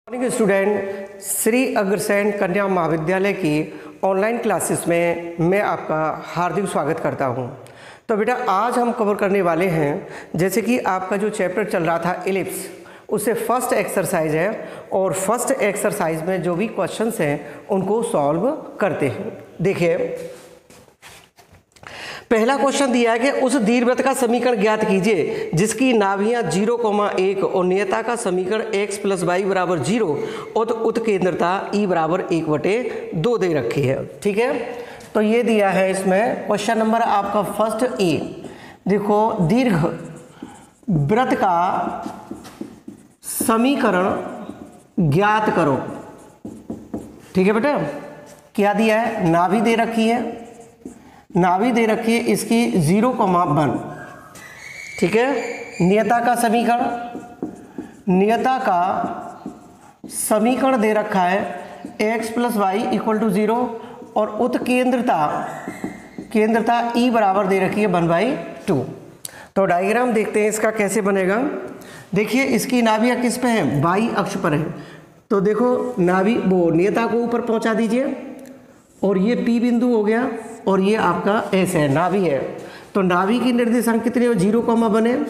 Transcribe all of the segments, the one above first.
Morning student, Shri Agrasen कन्या महाविद्यालय की ऑनलाइन क्लासेस में मैं आपका हार्दिक स्वागत करता हूं। तो बेटा आज हम कवर करने वाले हैं, जैसे कि आपका जो चैप्टर चल रहा था इलिप्स, उससे फर्स्ट एक्सरसाइज है और फर्स्ट एक्सरसाइज में जो भी क्वेश्चंस हैं उनको सॉल्व करते हैं। देखिए पहला क्वेश्चन दिया है कि उस दीर्घवृत्त का समीकरण ज्ञात कीजिए जिसकी नाभियां 0,1 और नियता का समीकरण x + y = 0 और उत्केंद्रता e = 1/2 दे रखी है। ठीक है, तो ये दिया है इसमें क्वेश्चन नंबर आपका फर्स्ट ए। देखो दीर्घ वृत्त का समीकरण ज्ञात करो। ठीक है बेटा, क्या दिया है? नाभि दे रखी है, नाभि दे रखी है इसकी 0,1। ठीक है, नियता का समीकरण दे रखा है x + y = 0 और उत्केंद्रता e बराबर दे रखी है 1/2। तो डायग्राम देखते हैं इसका कैसे बनेगा। देखिए इसकी नाभियाँ किस पे है? y अक्ष पर है। तो देखो नाभि वो नियता को ऊपर पहुंचा दीजिए और ये P बिंदु हो गया और ये आपका S है, नाभि है। तो नाभि की निर्देशांक कितने हो? 0,1 है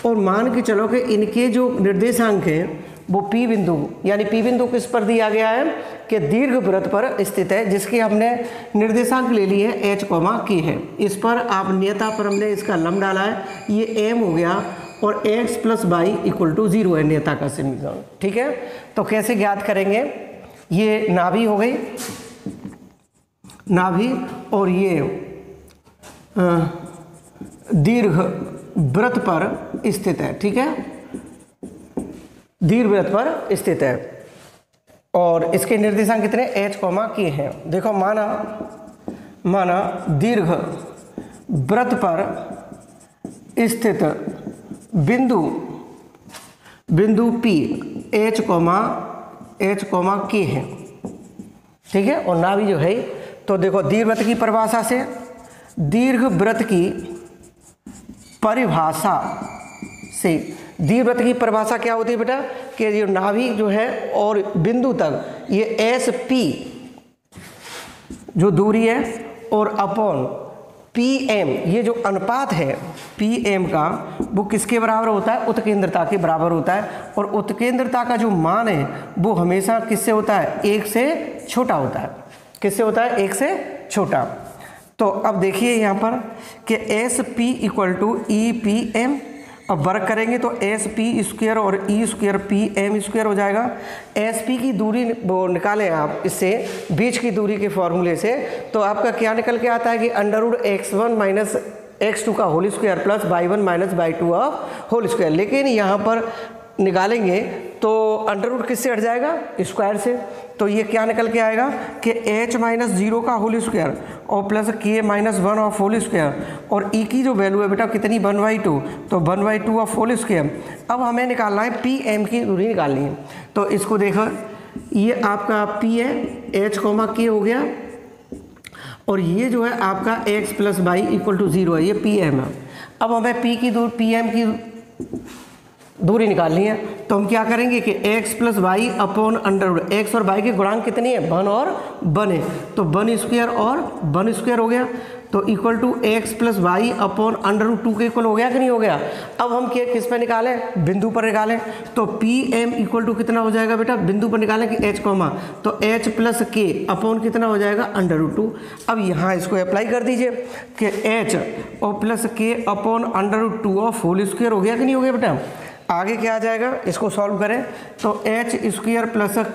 और मान के चलो कि इनके जो निर्देशांक हैं वो P बिंदु, यानी P बिंदु किस पर दिया गया है कि दीर्घ वृत्त पर स्थित है, जिसकी हमने निर्देशांक ले लिए है h, k है। इस पर आप नियता पर हमने इसका लंब डाला है, ये m हो गया और x + y = 0 है नियता का समीकरण। ठीक है, तो कैसे ज्ञात करेंगे? ये नाभि हो गई, नाभि, और ये दीर्घ वृत्त पर स्थित है। ठीक है, दीर्घ वृत्त पर स्थित है और इसके निर्देशांक कितने? h, k हैं। देखो माना दीर्घ वृत्त पर स्थित बिंदु P h, k है। ठीक है, और नाभि जो है, तो देखो दीर्घवृत्त की परिभाषा से, दीर्घवृत्त की परिभाषा क्या होती है बेटा कि जो नाभि जो है और बिंदु तक ये एस पी जो दूरी है और अपॉन पी एम, ये जो अनुपात है पी एम का, वो किसके बराबर होता है? उत्केंद्रता के बराबर होता है। और उत्केंद्रता का जो मान है वो हमेशा किससे होता है? 1 से छोटा होता है। किससे होता है? 1 से छोटा। तो अब देखिए यहाँ पर कि एस पी = EPM। अब वर्क करेंगे तो एस पी स्क्वायर और ई स्क्वायर PM स्क्वायर हो जाएगा। एस पी की दूरी वो निकालें आप इससे, बीच की दूरी के फॉर्मूले से, तो आपका क्या निकल के आता है कि √x1 - x2 का whole square plus y1 - y2 of whole square. लेकिन यहाँ पर निकालेंगे तो अंडर किससे हट जाएगा? स्क्वायर से। तो ये क्या निकल के आएगा कि h - 0 का होल स्क्वायर और plus k - 1 of whole square, और e की जो वैल्यू है बेटा कितनी? 1/2, तो 1/2 ऑफ होल स्क्वायर। अब हमें निकालना है PM की दूरी निकालनी है। तो इसको देखो, ये आपका P है, h, k हो गया, और ये जो है आपका x + y = 0 है, ये PM है। अब हमें PM की दूरी निकालनी है, तो हम क्या करेंगे कि x + y अपॉन √, x और y के गुणांक कितनी है? 1 और 1 है, तो 1 स्क्वायर और 1 स्क्वायर हो गया, तो = x + y अपॉन √2 के इक्वल हो गया कि नहीं हो गया? अब हम किस पे निकालें? बिंदु पर निकालें। तो PM = कितना हो जाएगा बेटा? बिंदु पर निकालें कि h, तो h + k अपॉन कितना हो जाएगा? √2। अब यहाँ इसको अप्लाई कर दीजिए कि h और plus k upon √2 of whole square हो गया कि नहीं हो गया बेटा? आगे क्या आ जाएगा? इसको सॉल्व करें तो h² +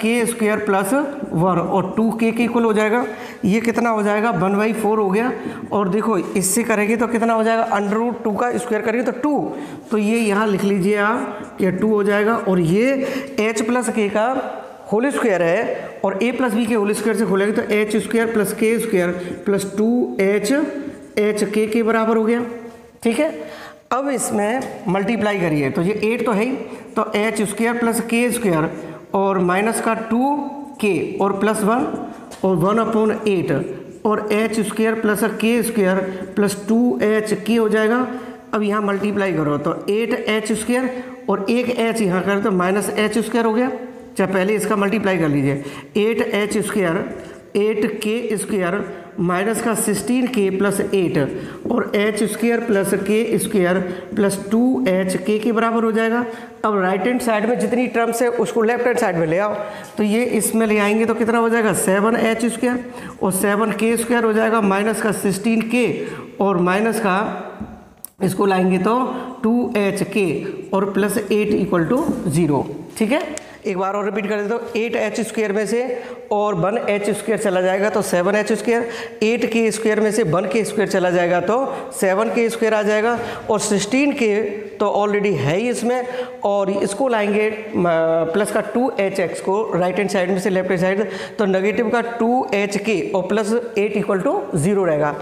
k² + 1 और 2k के इक्वल हो जाएगा। ये कितना हो जाएगा? 1/4 हो गया। और देखो इससे करेंगे तो कितना हो जाएगा? √2 का स्क्वायर करेंगे तो 2, तो ये यहाँ लिख लीजिए आप, ये 2 हो जाएगा। और ये h + k का होल स्क्वायर है और a + b के होल स्क्वायर से खोलेंगे तो h² + k² + 2h के बराबर हो गया। ठीक है, अब इसमें मल्टीप्लाई करिए तो ये 8 तो है ही, तो h² + k² और माइनस का 2k और +1 और 1/8 और h² + k² + 2h हो जाएगा। अब यहाँ मल्टीप्लाई करो तो 8h² और एक h यहाँ करें तो -h² हो गया। चाहे पहले इसका मल्टीप्लाई कर लीजिए, 8h square 8k square minus का 16k प्लस 8 और h square plus k square plus 2h के बराबर हो जाएगा। अब राइट हैंड साइड में जितनी टर्म्स है उसको लेफ्ट हैंड साइड में ले आओ, तो ये इसमें ले आएंगे तो कितना हो जाएगा 7h स्क्वायर और 7k स्क्वायर हो जाएगा माइनस का 16k और माइनस का इसको लाएंगे तो 2hk और प्लस 8 इक्वल टू 0। ठीक है, एक बार और रिपीट कर देता हूँ, 8h स्क्वायर में से और 1h स्क्वायर चला जाएगा तो 7h स्क्वायर, 8k स्क्वायर में से 1k स्क्वायर चला जाएगा तो 7k स्क्वायर आ जाएगा और 16k तो ऑलरेडी है ही इसमें, और इसको लाएंगे प्लस का 2hx को राइट हैंड साइड में से लेफ्ट हैंड साइड, तो नेगेटिव का 2hk और प्लस 8 इक्वल टू 0 रहेगा।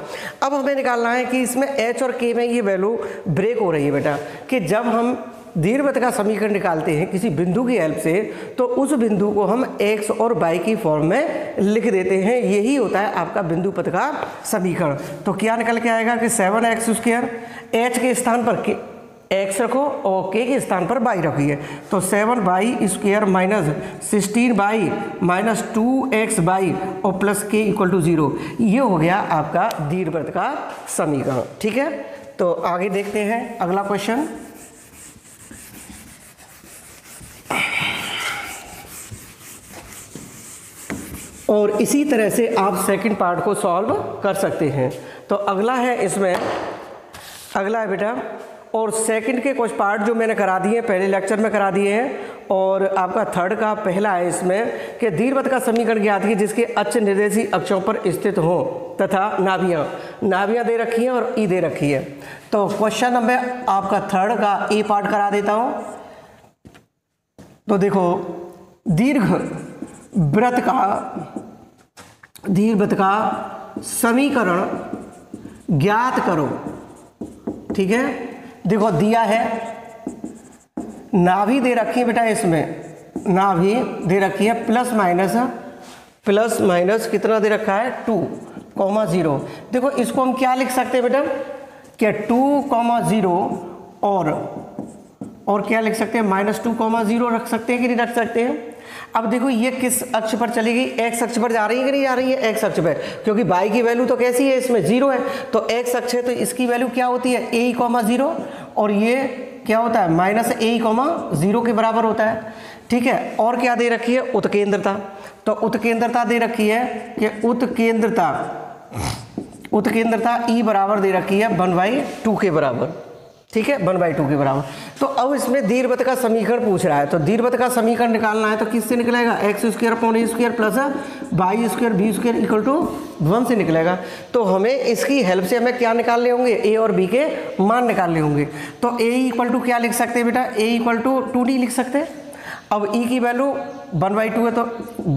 अब हमें निकालना है कि इसमें h और k में ये वैल्यू ब्रेक हो रही है बेटा, कि जब हम दीर्घवृत्त का समीकरण निकालते हैं किसी बिंदु की हेल्प से तो उस बिंदु को हम x और y की फॉर्म में लिख देते हैं, यही होता है आपका बिंदु पथ का समीकरण। तो क्या निकल के आएगा कि 7x स्क्वायर, h के स्थान पर x रखो और k के स्थान पर y रखिए, तो 7y square minus 16y minus 2xy और प्लस k इक्वल टू 0, ये हो गया आपका दीर्घवृत्त का समीकरण। ठीक है, तो आगे देखते हैं अगला क्वेश्चन। और इसी तरह से आप सेकंड पार्ट को सॉल्व कर सकते हैं। तो अगला है इसमें, अगला है बेटा, और सेकंड के कुछ पार्ट जो मैंने करा दिए हैं पहले लेक्चर में करा दिए हैं, और आपका थर्ड का पहला है इसमें कि दीर्घवृत्त का समीकरण ज्ञात कीजिए जिसके अक्ष निर्देशी अक्षों पर स्थित हो तथा नाभियाँ दे रखी हैं और ई दे रखी है। तो क्वेश्चन नंबर आपका थर्ड का ए पार्ट करा देता हूँ। तो देखो, दीर्घवृत्त का समीकरण ज्ञात करो। ठीक है, देखो दिया है, नाभि दे रखी है बेटा, इसमें नाभि दे रखी है प्लस माइनस कितना दे रखा है 2,0। देखो इसको हम क्या लिख सकते हैं बेटा, क्या 2,0 और क्या लिख सकते हैं -2,0 रख सकते हैं कि नहीं रख सकते हैं। अब देखो ये किस अक्ष पर चली गई, x अक्ष पर जा रही है कि नहीं जा रही है, x अक्ष पर, क्योंकि y की वैल्यू तो कैसी है इसमें 0 है, तो x अक्ष है तो इसकी वैल्यू क्या होती है a,0 और ये क्या होता है -a,0 के बराबर होता है। ठीक है, और क्या दे रखी है उत्केंद्रता, तो उत्केंद्रता दे रखी है कि उत्केंद्रता E बराबर दे रखी है 1/2 के बराबर। ठीक है, 1/2 के बराबर। तो अब इसमें दीर्घवृत्त का समीकरण पूछ रहा है, तो दीर्घवृत्त का समीकरण निकालना है तो किससे निकलेगा, x square upon a square plus y square b square equal to 1 से निकलेगा। तो हमें इसकी हेल्प से हमें क्या निकालने होंगे, a और b के मान निकालने होंगे। तो a इक्वल टू क्या लिख सकते हैं बेटा, a इक्वल टू 2d लिख सकते हैं। अब e की वैल्यू 1/2 है तो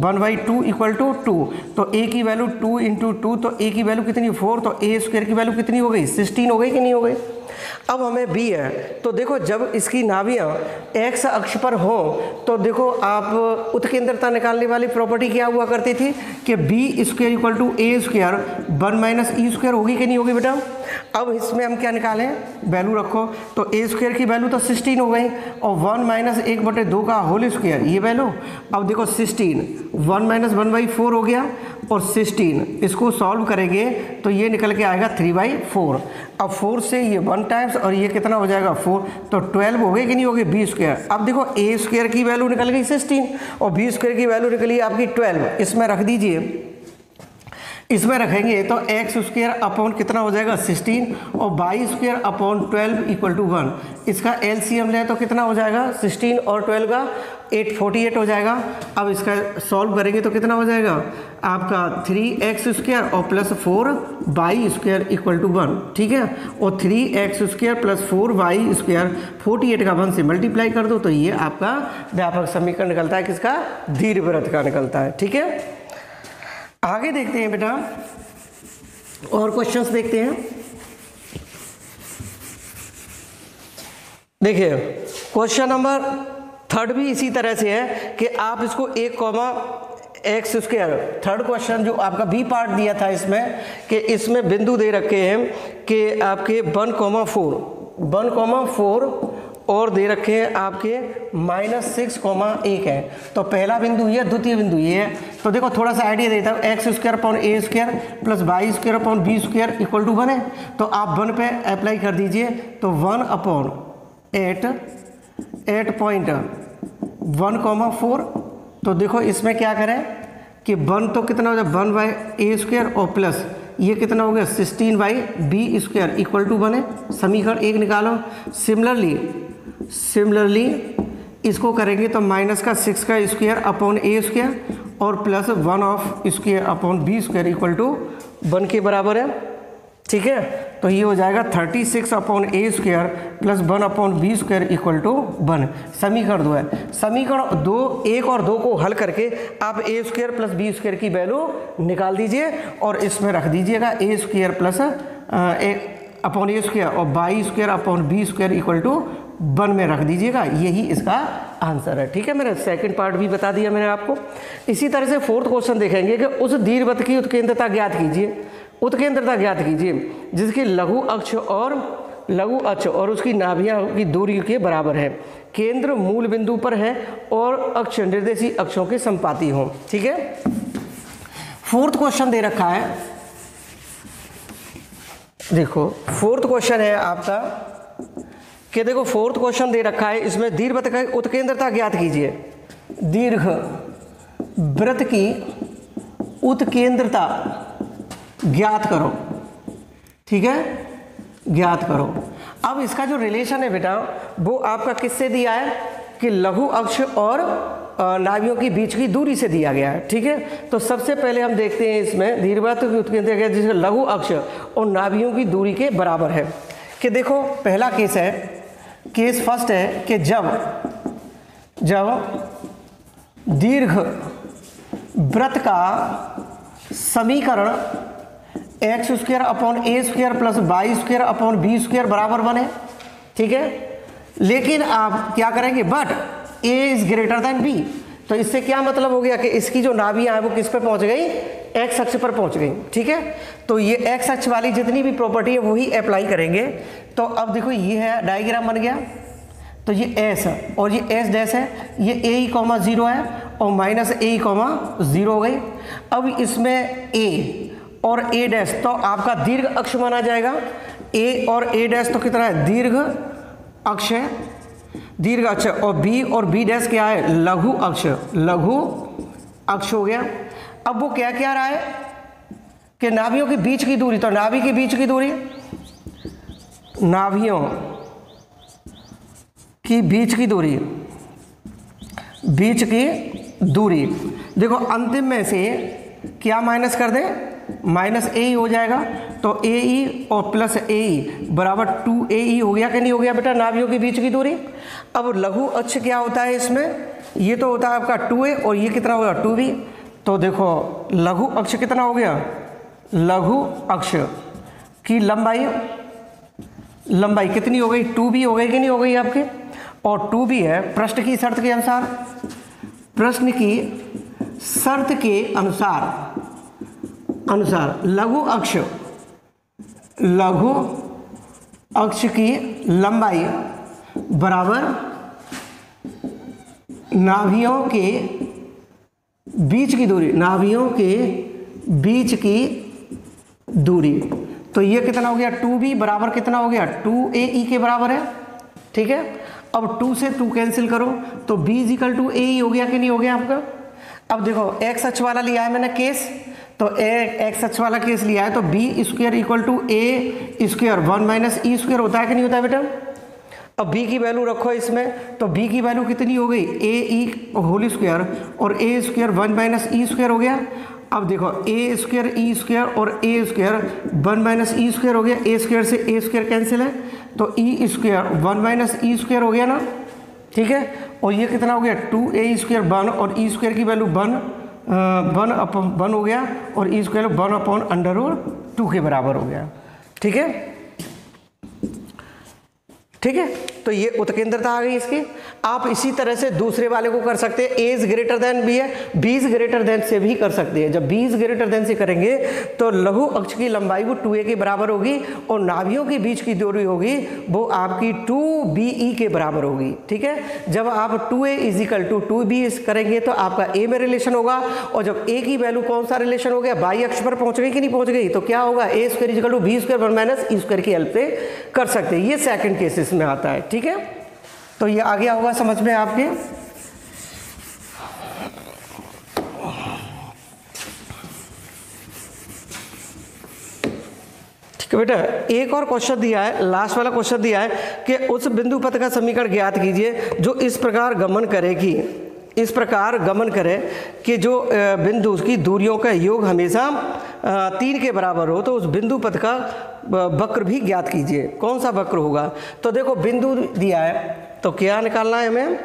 1/2 इक्वल टू 2, तो a की वैल्यू 2 × 2, तो a की वैल्यू कितनी 4, तो a स्क्वायर की वैल्यू कितनी हो गई 16 हो गई कि नहीं हो गई। अब हमें b है, तो देखो जब इसकी नाभियाँ x अक्ष पर हो तो देखो आप उत्केंद्रता निकालने वाली प्रॉपर्टी क्या हुआ करती थी कि b square equal to a square 1 - e square होगी कि नहीं होगी बेटा। अब इसमें हम क्या निकालें, वैल्यू रखो, तो a स्क्वायर की वैल्यू तो 16 हो गई और 1 - 1/2 का होल स्क्वायर ये वैल्यू। अब देखो 16 1 - 1/4 हो गया और 16 इसको सॉल्व करेंगे तो ये निकल के आएगा 3/4। अब 4 से ये 1 टाइम्स और ये कितना हो जाएगा 4, तो 12 हो गई कि नहीं होगी b स्क्वायर। अब देखो a स्क्वायर की वैल्यू निकल गई 16 और b स्क्वायर की वैल्यू निकली आपकी 12, इसमें रख दीजिए। इसमें रखेंगे तो x स्क्वायर अपॉन कितना हो जाएगा 16 और y square upon 12 equal to 1। इसका एलसीएम ले तो कितना हो जाएगा 16 और 12 का 848 हो जाएगा। अब इसका सॉल्व करेंगे तो कितना हो जाएगा आपका 3x स्क्वायर और plus 4y square equal to 1। ठीक है, और 3x square plus 4y square 48 का 1 से मल्टीप्लाई कर दो तो ये आपका व्यापक समीकरण निकलता है, किसका, दीर्घवृत्त का निकलता है। ठीक है, आगे देखते हैं बेटा और क्वेश्चंस देखते हैं। देखिए क्वेश्चन नंबर थर्ड भी इसी तरह से है कि आप इसको 1, x स्क्वायर, थर्ड क्वेश्चन जो आपका बी पार्ट दिया था इसमें कि इसमें बिंदु दे रखे हैं कि आपके 1,4 और दे रखे हैं आपके -6,1 है। तो पहला बिंदु ये, द्वितीय बिंदु ये है। तो देखो थोड़ा सा आइडिया देता हूँ, x² plus y² equal to 1 है। तो आप 1 पे अप्लाई कर दीजिए, तो 1/8.1,4। तो देखो इसमें क्या करें कि 1 तो कितना हो जाए 1/a² और प्लस ये कितना हो गया 16/b² इक्वल टू 1 है। समीकरण 1 निकालो। सिमिलरली इसको करेंगे तो -6² अपॉन a² और plus 1/² upon b² equal to 1 के बराबर है। ठीक है, तो ये हो जाएगा 36 upon a² plus 1 upon b² equal to 1। समीकरण 2 है। समीकरण 2 1 और 2 को हल करके आप a² प्लस b² की वैल्यू निकाल दीजिए और इसमें रख दीजिएगा a² प्लस अपॉन a² और y² upon b² equal to 1 में रख दीजिएगा। यही इसका आंसर है। ठीक है, मैंने सेकंड पार्ट भी बता दिया मैंने आपको। इसी तरह से 4th क्वेश्चन देखेंगे कि उस दीर्घवृत्त की उत्केंद्रता ज्ञात कीजिए। उत्केंद्रता ज्ञात कीजिए जिसकी लघु अक्ष और उसकी नाभियां की दूरी के बराबर है, केंद्र मूल बिंदु पर है और अक्ष निर्देशी अक्षों के संपाती हों। ठीक है, 4th क्वेश्चन दे रखा है। देखो 4th क्वेश्चन है आपका कि देखो 4th क्वेश्चन दे रखा है, इसमें दीर्घवृत्त का उत्केंद्रता ज्ञात कीजिए। दीर्घवृत्त की उत्केंद्रता ज्ञात करो। ठीक है, ज्ञात करो। अब इसका जो रिलेशन है बेटा वो आपका किससे दिया है कि लघु अक्ष और नाभियों के बीच की दूरी से दिया गया है। ठीक है, तो सबसे पहले हम देखते हैं इसमें दीर्घवृत्त की उत्केंद्रता जिसका लघु अक्ष और नाभियों की दूरी के बराबर है। कि देखो पहला केस है, केस फर्स्ट है कि जब दीर्घवृत्त का समीकरण x² upon a² plus y² upon b² बराबर 1 है। ठीक है, लेकिन आप क्या करेंगे but a is greater than b। तो इससे क्या मतलब हो गया कि इसकी जो नाभियां है वो किस पे पहुंच गई, x अक्ष पर पहुंच गई। ठीक है, तो ये x अक्ष वाली जितनी भी प्रॉपर्टी है वही अप्लाई करेंगे। तो अब देखो ये है डायग्राम बन गया, तो ये s है और ये s डैश है, ये a, 0 है और -a, 0 हो गई। अब इसमें a और a डैश तो आपका दीर्घ अक्ष माना जाएगा। a और a डैश तो कितना है, दीर्घ अक्ष है, दीर्घ अक्ष। और b और b डैश क्या है, लघु अक्ष हो गया। अब वो क्या क्या रहा है कि नाभियों के बीच की दूरी, तो नाभि के बीच की दूरी, नाभियों की बीच की दूरी देखो अंतिम में से क्या माइनस कर दें, -a हो जाएगा। तो AE और प्लस AE बराबर 2AE हो गया कि नहीं हो गया बेटा, नाभियों के बीच की दूरी। अब लघु अक्ष क्या होता है इसमें, ये तो होता है आपका 2A और ये कितना होगा 2B। तो देखो लघु अक्ष कितना हो गया, लघु अक्ष की लंबाई कितनी हो गई, 2B हो गई कि नहीं हो गई आपके। और 2B है प्रश्न की शर्त के अनुसार, प्रश्न की शर्त के अनुसार लघु अक्ष की लंबाई बराबर नाभियों के बीच की दूरी। तो ये कितना हो गया 2B बराबर कितना हो गया 2AE के बराबर है। ठीक है, अब 2 से 2 कैंसिल करो तो B इक्वल टू AE हो गया कि नहीं हो गया आपका। अब देखो x अक्ष वाला लिया है मैंने केस, तो x अक्ष वाला केस लिया है तो b² equal to a² 1 - e² होता है कि नहीं होता है बेटा। अब b की वैल्यू रखो इसमें, तो b की वैल्यू कितनी हो गई a² होल स्क्वायर और a² 1 - e² हो गया। अब देखो a² e² और a² 1 - e² हो गया, a² से a² कैंसिल है तो e² 1 - e² हो गया ना। ठीक है, और ये कितना हो गया 2a² 1 और e² की वैल्यू 1 हो गया और e² 1/√2 के बराबर हो गया। ठीक है, ठीक है, तो ये उत्केंद्रता आ गई इसकी। आप इसी तरह से दूसरे वाले को कर सकते हैं, ए इज ग्रेटर देन बी है, बी इज ग्रेटर देन से भी कर सकते हैं। जब बी इज ग्रेटर देन से करेंगे तो लघु अक्ष की लंबाई वो 2a के बराबर होगी और नाभियों के बीच की दूरी होगी वो आपकी 2be के बराबर होगी। ठीक है, जब आप 2a इजिकल टू 2b करेंगे तो आपका ए में रिलेशन होगा, और जब ए की वैल्यू कौन सा रिलेशन हो गया, बाई अक्ष पर पहुंच गई कि नहीं पहुंच गई, तो क्या होगा, A square equal to B square minus E square की हेल्प से कर सकते हैं। ये सेकंड केसेस में आता है। ठीक है, तो ये आ गया होगा समझ में आपके। ठीक है बेटा, एक और क्वेश्चन दिया है, लास्ट वाला क्वेश्चन दिया है कि उस बिंदु पथ का समीकरण ज्ञात कीजिए जो इस प्रकार गमन करे कि, इस प्रकार गमन करे कि जो बिंदु की दूरियों का योग हमेशा 3 के बराबर हो, तो उस बिंदु पथ का वक्र भी ज्ञात कीजिए। कौन सा वक्र होगा, तो देखो बिंदु दिया है तो क्या निकालना है हमें,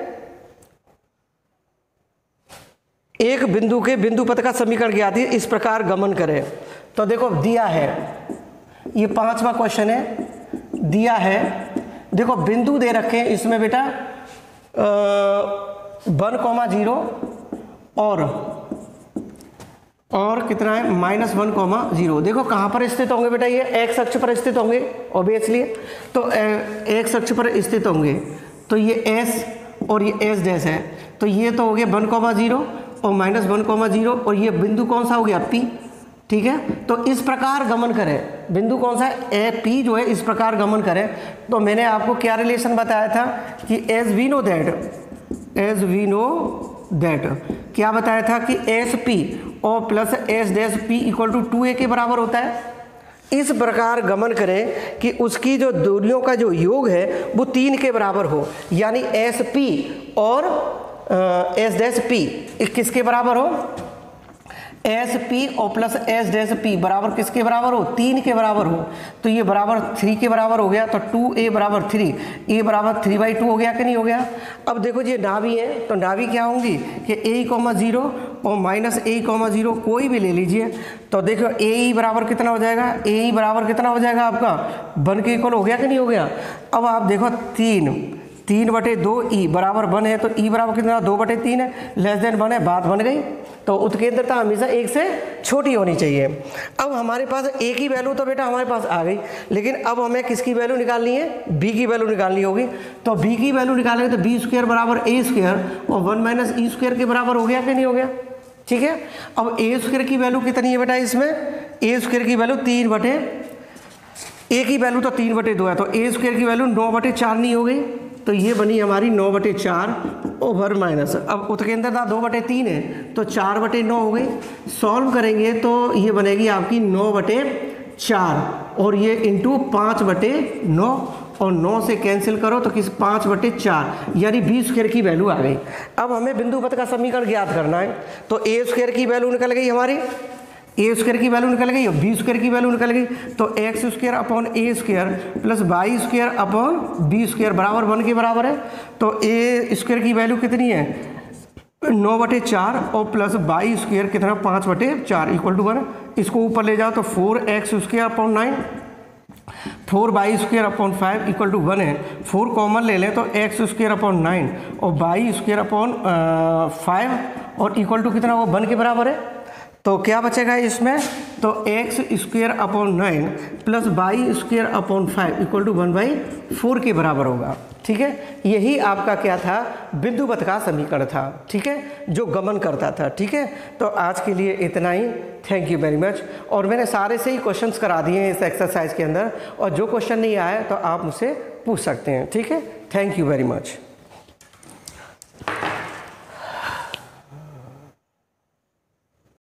एक बिंदु के बिंदु पथ का समीकरण ज्ञात है, इस प्रकार गमन करे। तो देखो दिया है, ये 5वां क्वेश्चन है, दिया है, देखो बिंदु दे रखे हैं इसमें बेटा 1,0 और कितना है -1,0। देखो कहाँ पर स्थित होंगे बेटा, ये एक्स अक्ष पर स्थित होंगे ऑब्वियसली, तो एक्स अक्ष पर स्थित होंगे, तो ये एस और ये एस डैश है, तो ये तो हो गया 1,0 और -1,0 और ये बिंदु कौन सा हो गया पी। ठीक है, तो इस प्रकार गमन करें, बिंदु कौन सा है ए पी जो है, इस प्रकार गमन करें। तो मैंने आपको क्या रिलेशन बताया था कि एज वी नो दैट क्या बताया था कि एस पी और plus S dash P equal to 2a के बराबर होता है। इस प्रकार गमन करें कि उसकी जो दूरियों का जो योग है वो 3 के बराबर हो, यानी एस पी और एस डैश पी किसके बराबर हो, एस पी और प्लस एस डैश पी बराबर किसके बराबर हो, 3 के बराबर हो। तो ये बराबर 3 के बराबर हो गया, तो 2a बराबर 3, a बराबर 3/2 हो गया कि नहीं हो गया। अब देखो ये नाभि है, तो नाभि क्या होंगी कि a, 0 और -a, 0 कोई भी ले लीजिए। तो देखो a बराबर कितना हो जाएगा, a बराबर कितना हो जाएगा आपका 1 के इक्वल हो गया कि नहीं हो गया। अब आप देखो 3/2 ई बराबर 1 है, तो ई बराबर कितना 2/3 है, लेस देन 1 है, बात बन गई। तो उत्केंद्रता हमेशा 1 से छोटी होनी चाहिए। अब हमारे पास a की वैल्यू तो बेटा हमारे पास आ गई, लेकिन अब हमें किसकी वैल्यू निकालनी है, b की वैल्यू निकालनी होगी। तो b की वैल्यू निकालेंगे तो b² बराबर a² और 1 - e² के बराबर हो गया कि नहीं हो गया। ठीक है, अब a² की वैल्यू कितनी है बेटा, इसमें a² की वैल्यू 3/, a की वैल्यू तो 3/2 है, तो a² की वैल्यू 9/4 नहीं हो गई, तो ये बनी हमारी 9/4 ओवर माइनस, अब उत्केंद्रता 2/3 है तो 4/9 हो गई। सॉल्व करेंगे तो ये बनेगी आपकी 9/4 और ये इंटू 5/9 और 9 से कैंसिल करो तो किस 5/4 यानी b² की वैल्यू आ गई। अब हमें बिंदु पथ का समीकरण ज्ञात करना है, तो a² की वैल्यू निकल गई हमारी, a² की वैल्यू निकल गई और b² की वैल्यू निकल गई, तो x² upon a² plus y² upon b² बराबर 1 के बराबर है। तो a² की वैल्यू कितनी है 9/4 और प्लस y² कितना 5/4 इक्वल टू 1। इसको ऊपर ले जाओ तो 4x² upon 9, 4y² upon 5 equal to 1 है। 4 कॉमन ले लें तो x² अपॉन 9 और y² अपॉन 5 और इक्वल टू कितना वो 1 के बराबर है। तो क्या बचेगा इसमें, तो x² upon 9 plus y² upon 5 equal to 1/4 के बराबर होगा। ठीक है, यही आपका क्या था, बिंदु पथ का समीकरण था। ठीक है, जो गमन करता था। ठीक है, तो आज के लिए इतना ही, थैंक यू वेरी मच। और मैंने सारे से ही क्वेश्चंस करा दिए हैं इस एक्सरसाइज के अंदर, और जो क्वेश्चन नहीं आया तो आप मुझसे पूछ सकते हैं। ठीक है, थैंक यू वेरी मच।